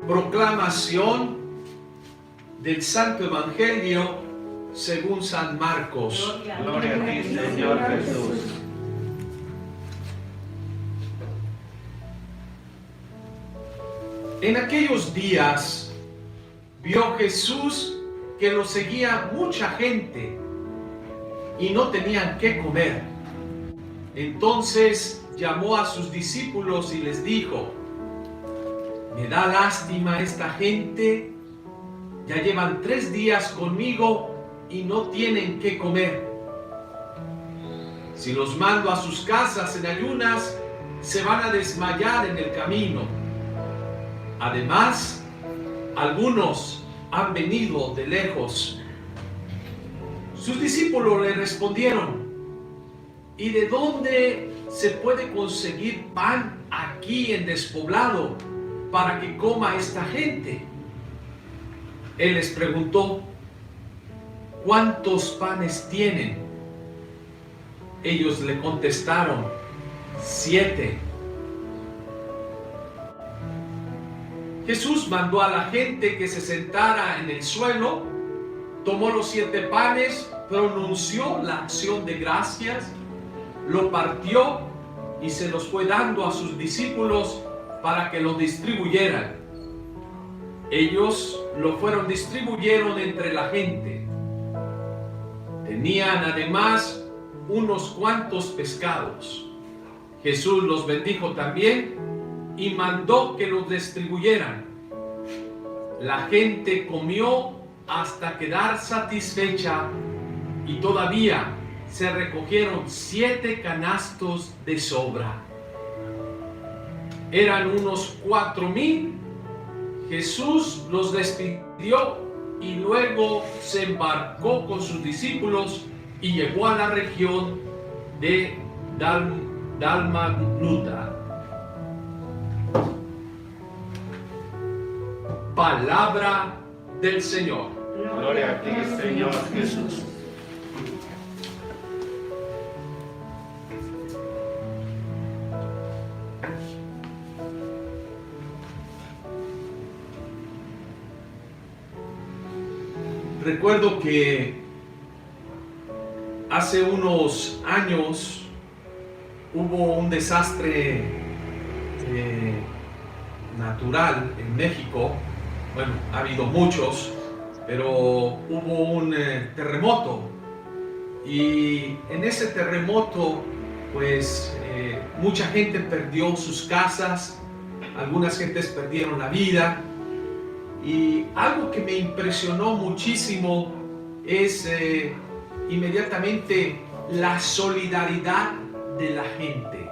Proclamación del Santo Evangelio según San Marcos. Gloria a ti, Señor Jesús. En aquellos días vio Jesús que lo seguía mucha gente y no tenían qué comer. Entonces llamó a sus discípulos y les dijo: me da lástima esta gente, ya llevan 3 días conmigo y no tienen qué comer. Si los mando a sus casas en ayunas, se van a desmayar en el camino. Además, algunos han venido de lejos. Sus discípulos le respondieron: ¿y de dónde se puede conseguir pan aquí en despoblado para que coma esta gente? Él les preguntó: ¿cuántos panes tienen? Ellos le contestaron: 7. Jesús mandó a la gente que se sentara en el suelo, tomó los 7 panes, pronunció la acción de gracias, lo partió y se los fue dando a sus discípulos para que lo distribuyeran. Ellos lo distribuyeron entre la gente. Tenían además unos cuantos pescados. Jesús los bendijo también y mandó que los distribuyeran. La gente comió hasta quedar satisfecha y todavía se recogieron 7 canastos de sobra. Eran unos 4,000. Jesús los despidió y luego se embarcó con sus discípulos y llegó a la región de Dalmanuta. Palabra del Señor. Gloria a ti, Señor Jesús. Recuerdo que hace unos años hubo un desastre natural en México. Bueno, ha habido muchos, pero hubo un terremoto. Y en ese terremoto, pues mucha gente perdió sus casas, algunas gentes perdieron la vida. Y algo que me impresionó muchísimo es inmediatamente la solidaridad de la gente.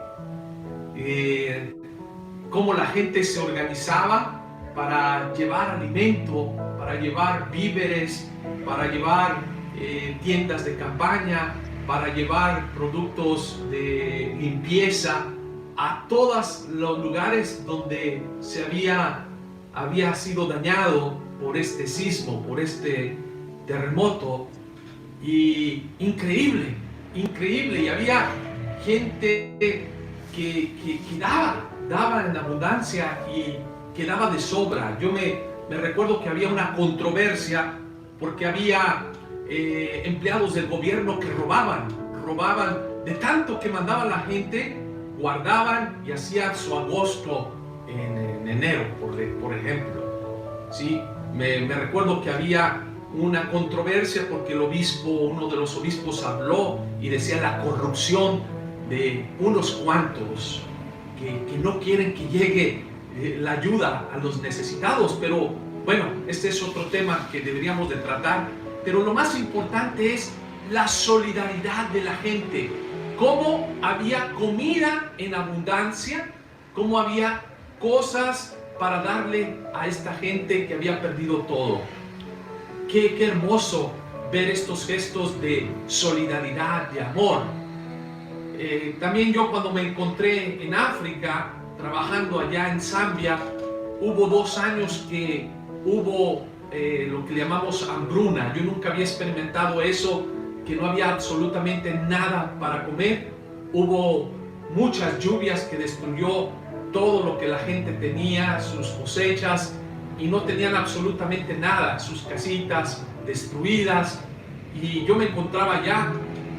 Cómo la gente se organizaba para llevar alimento, para llevar víveres, para llevar tiendas de campaña, para llevar productos de limpieza a todos los lugares donde se había sido dañado por este sismo, por este terremoto. Y increíble, y había gente que daba en abundancia y que daba de sobra. Yo me recuerdo que había una controversia porque había empleados del gobierno que robaban de tanto que mandaba la gente, guardaban y hacían su agosto en enero, por ejemplo. ¿Sí? Me recuerdo que había una controversia porque uno de los obispos habló y decía la corrupción de unos cuantos que no quieren que llegue la ayuda a los necesitados. Pero bueno, este es otro tema que deberíamos de tratar. Pero lo más importante es la solidaridad de la gente. Cómo había comida en abundancia, cómo había cosas para darle a esta gente que había perdido todo. Qué hermoso ver estos gestos de solidaridad, de amor. También yo, cuando me encontré en África, trabajando allá en Zambia, hubo 2 años que hubo lo que llamamos hambruna. Yo nunca había experimentado eso, que no había absolutamente nada para comer. Hubo muchas lluvias que destruyó todo lo que la gente tenía, sus cosechas, y no tenían absolutamente nada, sus casitas destruidas, y yo me encontraba allá,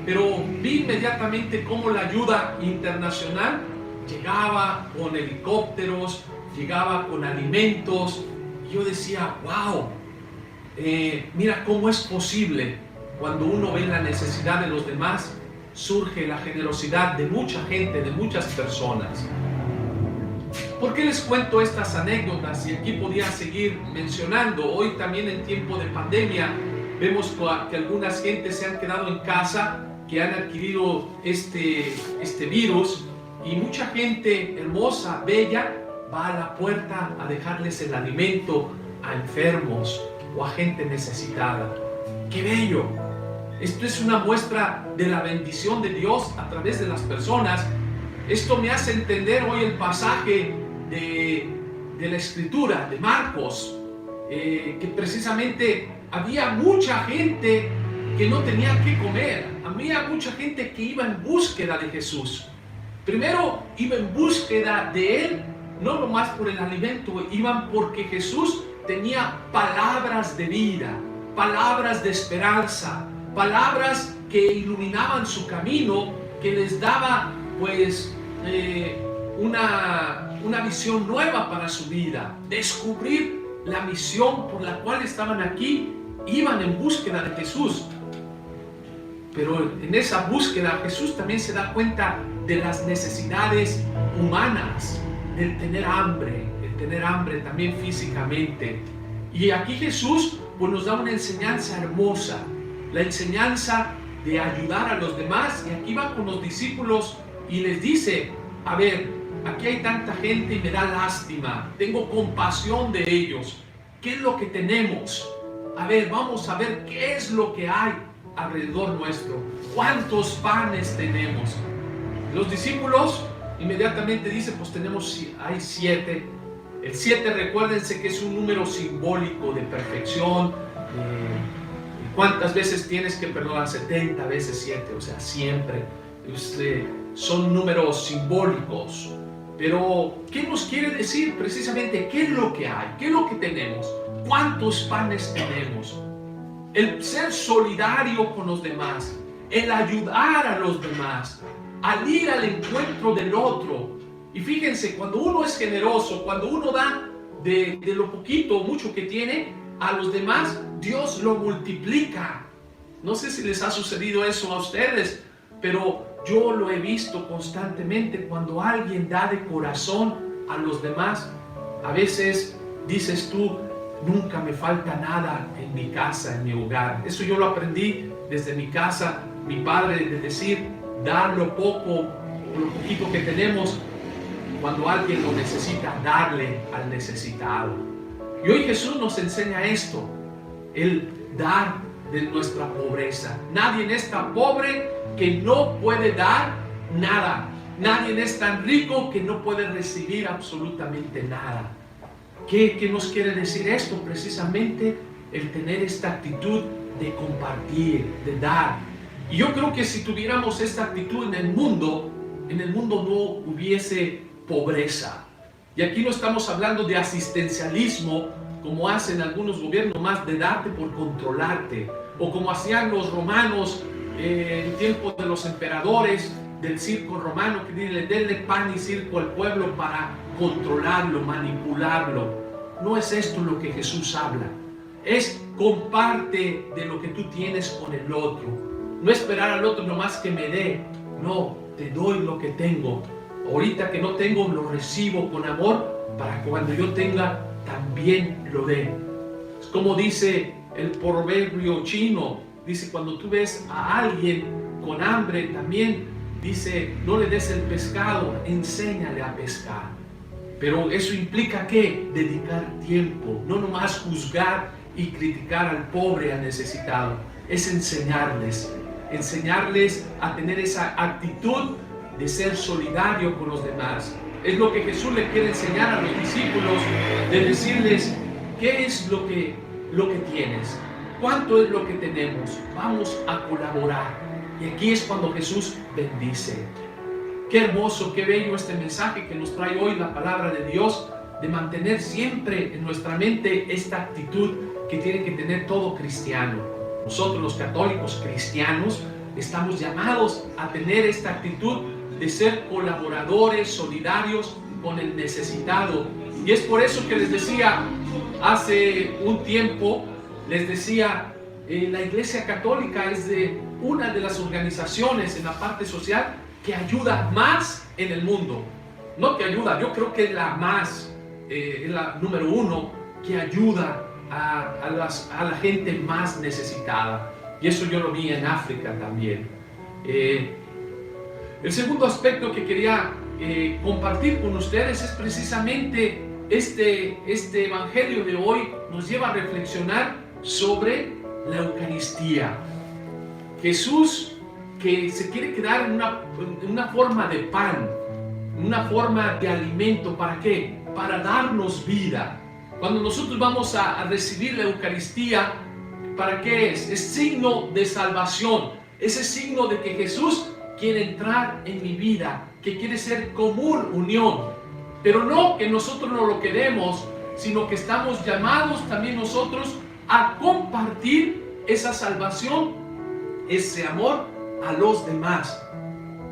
pero vi inmediatamente cómo la ayuda internacional llegaba con helicópteros, llegaba con alimentos, y yo decía, wow, mira cómo es posible cuando uno ve la necesidad de los demás, surge la generosidad de mucha gente, de muchas personas. ¿Por qué les cuento estas anécdotas? Y aquí podía seguir mencionando. Hoy también en tiempo de pandemia vemos que algunas gentes se han quedado en casa, que han adquirido este virus, y mucha gente hermosa, bella, va a la puerta a dejarles el alimento a enfermos o a gente necesitada. ¡Qué bello! Esto es una muestra de la bendición de Dios a través de las personas. Esto me hace entender hoy el pasaje de la Escritura, de Marcos, que precisamente había mucha gente que no tenía que comer. Había mucha gente que iba en búsqueda de Jesús. Primero iba en búsqueda de Él, no nomás por el alimento, iban porque Jesús tenía palabras de vida, palabras de esperanza, palabras que iluminaban su camino, que les daba pues una visión nueva para su vida, descubrir la misión por la cual estaban aquí, iban en búsqueda de Jesús. Pero en esa búsqueda Jesús también se da cuenta de las necesidades humanas, del tener hambre también físicamente. Y aquí Jesús pues nos da una enseñanza hermosa, la enseñanza de ayudar a los demás. Y aquí va con los discípulos y les dice, a ver, aquí hay tanta gente y me da lástima, tengo compasión de ellos. ¿Qué es lo que tenemos? A ver, vamos a ver qué es lo que hay alrededor nuestro. ¿Cuántos panes tenemos? Los discípulos inmediatamente dicen, pues hay 7. El 7, recuérdense que es un número simbólico de perfección. ¿Cuántas veces tienes que perdonar? 70 veces 7, o sea, siempre. Son números simbólicos. Pero, ¿qué nos quiere decir precisamente? ¿Qué es lo que hay? ¿Qué es lo que tenemos? ¿Cuántos panes tenemos? El ser solidario con los demás, el ayudar a los demás, al ir al encuentro del otro. Y fíjense, cuando uno es generoso, cuando uno da de lo poquito o mucho que tiene a los demás, Dios lo multiplica. No sé si les ha sucedido eso a ustedes, pero yo lo he visto constantemente. Cuando alguien da de corazón a los demás, a veces dices tú, nunca me falta nada en mi casa, en mi hogar. Eso yo lo aprendí desde mi casa, mi padre, de decir, dar lo poco, lo poquito que tenemos, cuando alguien lo necesita, darle al necesitado. Y hoy Jesús nos enseña esto, el dar de nuestra pobreza. Nadie es tan pobre que no puede dar nada. Nadie es tan rico que no puede recibir absolutamente nada. ¿Qué nos quiere decir esto? Precisamente el tener esta actitud de compartir, de dar. Y yo creo que si tuviéramos esta actitud en el mundo no hubiese pobreza. Y aquí no estamos hablando de asistencialismo, como hacen algunos gobiernos, más de darte por controlarte, o como hacían los romanos en tiempo de los emperadores del circo romano, que denle pan y circo al pueblo para controlarlo, manipularlo. No es esto lo que Jesús habla. Es comparte de lo que tú tienes con el otro. No esperar al otro nomás que me dé. No, te doy lo que tengo. Ahorita que no tengo, lo recibo con amor para que cuando yo tenga, también lo dé. Es como dice el proverbio chino. Dice, cuando tú ves a alguien con hambre, también dice, no le des el pescado, enséñale a pescar. Pero eso implica ¿qué? Dedicar tiempo, no nomás juzgar y criticar al pobre, al necesitado. Es enseñarles a tener esa actitud de ser solidario con los demás. Es lo que Jesús le quiere enseñar a los discípulos, de decirles, ¿qué es lo que tienes? ¿Cuánto es lo que tenemos? Vamos a colaborar. Y aquí es cuando Jesús bendice. Qué hermoso, qué bello este mensaje que nos trae hoy la palabra de Dios, de mantener siempre en nuestra mente esta actitud que tiene que tener todo cristiano. Nosotros los católicos cristianos estamos llamados a tener esta actitud de ser colaboradores, solidarios con el necesitado. Y es por eso que les decía hace un tiempo, les decía, la Iglesia Católica es una de las organizaciones en la parte social que ayuda más en el mundo. No que ayuda, yo creo que es la más, es la número uno que ayuda a la gente más necesitada. Y eso yo lo vi en África también. El segundo aspecto que quería compartir con ustedes es precisamente este evangelio de hoy nos lleva a reflexionar sobre la Eucaristía. Jesús, que se quiere quedar en una forma de pan, una forma de alimento. ¿Para qué? Para darnos vida. Cuando nosotros vamos a recibir la Eucaristía, ¿para qué es? Es signo de salvación. Ese signo de que Jesús quiere entrar en mi vida, que quiere ser común unión. Pero no que nosotros no lo queremos, sino que estamos llamados también nosotros a compartir esa salvación, ese amor a los demás.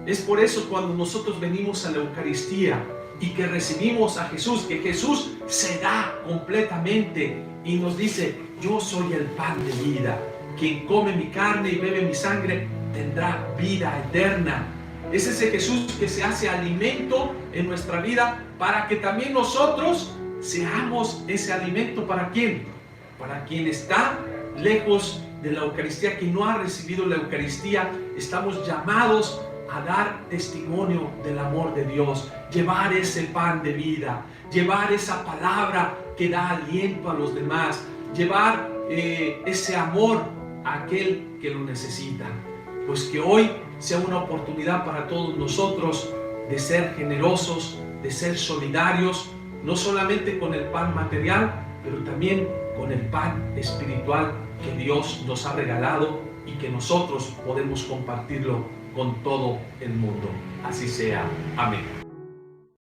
Es por eso cuando nosotros venimos a la Eucaristía y que recibimos a Jesús, que Jesús se da completamente y nos dice: yo soy el pan de vida, quien come mi carne y bebe mi sangre tendrá vida eterna. Es ese Jesús que se hace alimento en nuestra vida para que también nosotros seamos ese alimento. ¿Para quién? Para quien está lejos de la Eucaristía, que no ha recibido la Eucaristía. Estamos llamados a dar testimonio del amor de Dios, llevar ese pan de vida, llevar esa palabra que da aliento a los demás, llevar ese amor a aquel que lo necesita. Pues que hoy sea una oportunidad para todos nosotros de ser generosos, de ser solidarios, no solamente con el pan material, pero también con el pan espiritual que Dios nos ha regalado y que nosotros podemos compartirlo con todo el mundo. Así sea. Amén.